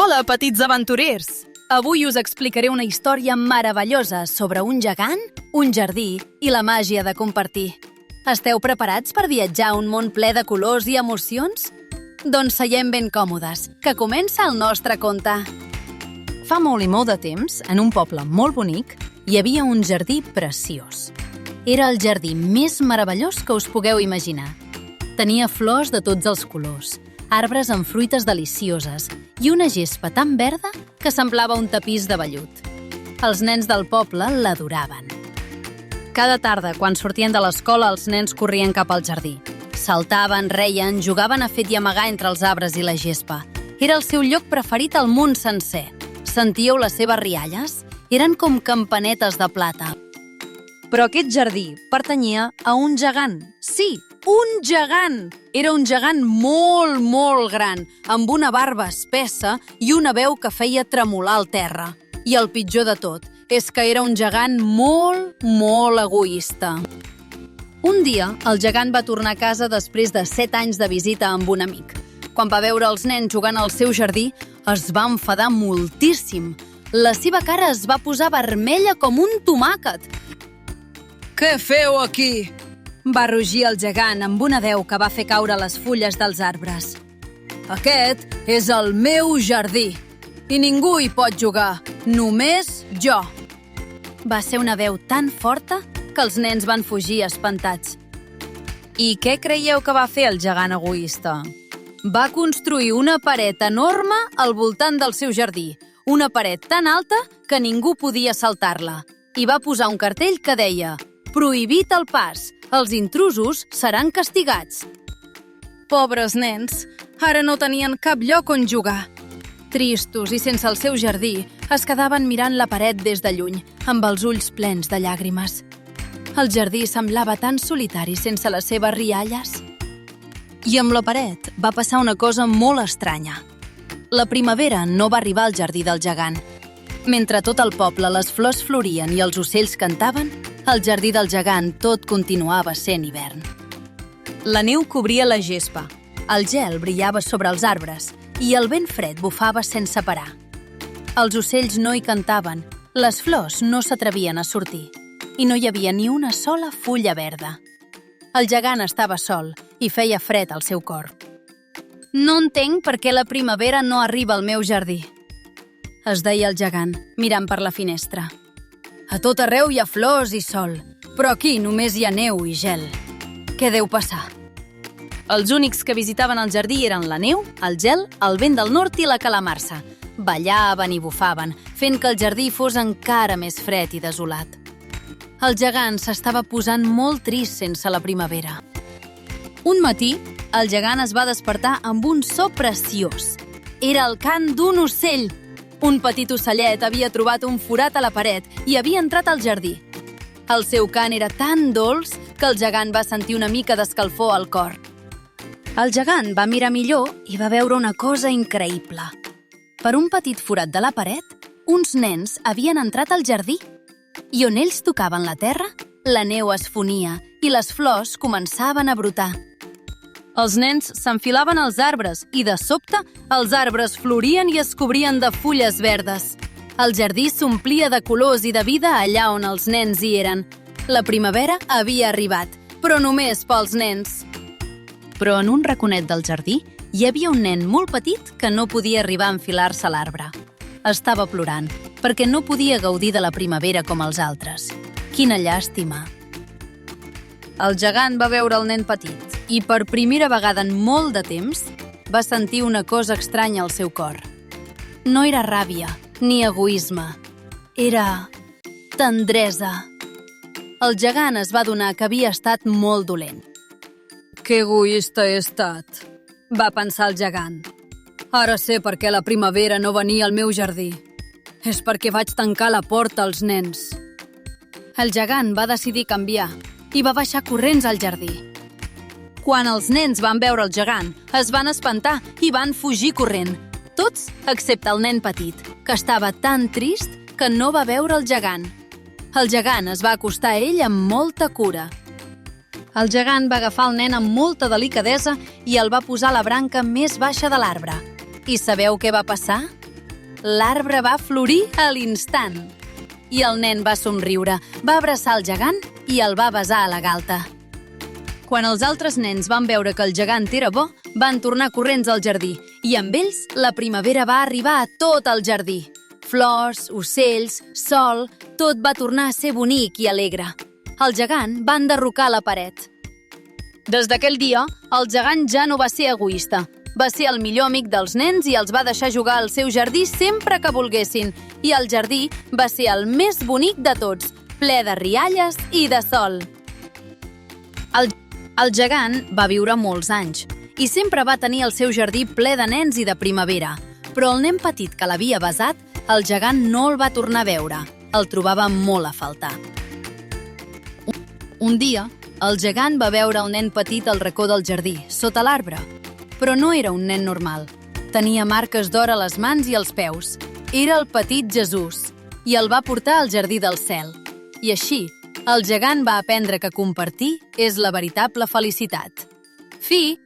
Hola, petits aventurers! Avui us explicaré una història meravellosa sobre un gegant, un jardí i la màgia de compartir. Esteu preparats per viatjar a un món ple de colors i emocions? Doncs seiem ben còmodes, que comença el nostre conte. Fa molt i molt de temps, en un poble molt bonic, hi havia un jardí preciós. Era el jardí més meravellós que us pugueu imaginar. Tenia flors de tots els colors, arbres amb fruites delicioses i una gespa tan verda que semblava un tapís de vellut. Els nens del poble l'adoraven. Cada tarda, quan sortien de l'escola, els nens corrien cap al jardí. Saltaven, reien, jugaven a fet i amagar entre els arbres i la gespa. Era el seu lloc preferit al món sencer. Sentíeu les seves rialles? Eren com campanetes de plata. Però aquest jardí pertanyia a un gegant. Sí, un gegant! Era un gegant molt, molt gran, amb una barba espessa i una veu que feia tremolar el terra. I el pitjor de tot és que era un gegant molt, molt egoista. Un dia, el gegant va tornar a casa després de 7 anys de visita amb un amic. Quan va veure els nens jugant al seu jardí, es va enfadar moltíssim. La seva cara es va posar vermella com un tomàquet. «Què feu aquí?» va rugir el gegant amb una veu que va fer caure les fulles dels arbres. «Aquest és el meu jardí i ningú hi pot jugar, només jo!» Va ser una veu tan forta que els nens van fugir espantats. I què creieu que va fer el gegant egoista? Va construir una paret enorme al voltant del seu jardí, una paret tan alta que ningú podia saltar-la, i va posar un cartell que deia «Prohibit el pas, els intrusos seran castigats». Pobres nens, ara no tenien cap lloc on jugar. Tristos i sense el seu jardí, es quedaven mirant la paret des de lluny, amb els ulls plens de llàgrimes. El jardí semblava tan solitari sense les seves rialles. I amb la paret va passar una cosa molt estranya. La primavera no va arribar al jardí del gegant. Mentre tot el poble les flors florien i els ocells cantaven, al jardí del gegant tot continuava sent hivern. La neu cobria la gespa, el gel brillava sobre els arbres i el vent fred bufava sense parar. Els ocells no hi cantaven, les flors no s'atrevien a sortir i no hi havia ni una sola fulla verda. El gegant estava sol i feia fred al seu cor. «No entenc per què la primavera no arriba al meu jardí», es deia el gegant, mirant per la finestra. «A tot arreu hi ha flors i sol, però aquí només hi ha neu i gel. Què deu passar?» Els únics que visitaven el jardí eren la neu, el gel, el vent del nord i la calamarsa. Ballaven i bufaven, fent que el jardí fos encara més fred i desolat. El gegant s'estava posant molt trist sense la primavera. Un matí, el gegant es va despertar amb un so preciós. Era el cant d'un ocell. Un petit ocellet havia trobat un forat a la paret i havia entrat al jardí. El seu cant era tan dolç que el gegant va sentir una mica d'escalfor al cor. El gegant va mirar millor i va veure una cosa increïble. Per un petit forat de la paret, uns nens havien entrat al jardí. I on ells tocaven la terra, la neu es fonia i les flors començaven a brotar. Els nens s'enfilaven als arbres i, de sobte, els arbres florien i es cobrien de fulles verdes. El jardí s'omplia de colors i de vida allà on els nens hi eren. La primavera havia arribat, però només pels nens. Però en un raconet del jardí hi havia un nen molt petit que no podia arribar a enfilar-se a l'arbre. Estava plorant, perquè no podia gaudir de la primavera com els altres. Quina llàstima! El gegant va veure el nen petit i per primera vegada en molt de temps va sentir una cosa estranya al seu cor. No era ràbia ni egoisme, era tendresa. El gegant es va adonar que havia estat molt dolent. «Que egoista he estat», va pensar el gegant. «Ara sé per què la primavera no venia al meu jardí. És perquè vaig tancar la porta als nens». El gegant va decidir canviar i va baixar corrents al jardí. Quan els nens van veure el gegant, es van espantar i van fugir corrent. Tots, excepte el nen petit, que estava tan trist que no va veure el gegant. El gegant es va acostar a ell amb molta cura. El gegant va agafar el nen amb molta delicadesa i el va posar a la branca més baixa de l'arbre. I sabeu què va passar? l'arbre va florir a l'instant. I el nen va somriure, va abraçar el gegant i el va besar a la galta. Quan els altres nens van veure que el gegant era bo, van tornar corrents al jardí i amb ells la primavera va arribar a tot el jardí. Flors, ocells, sol, tot va tornar a ser bonic i alegre. El gegant va enderrocar la paret. Des d'aquell dia, el gegant ja no va ser egoista. Va ser el millor amic dels nens i els va deixar jugar al seu jardí sempre que volguessin. I el jardí va ser el més bonic de tots, ple de rialles i de sol. El gegant va viure molts anys i sempre va tenir el seu jardí ple de nens i de primavera. Però el nen petit que l'havia besat, el gegant no el va tornar a veure. El trobava molt a faltar. Un dia, el gegant va veure el nen petit al racó del jardí, sota l'arbre. Però no era un nen normal. Tenia marques d'or a les mans i als peus. Era el petit Jesús i el va portar al jardí del cel. I així, el gegant va aprendre que compartir és la veritable felicitat. Fi!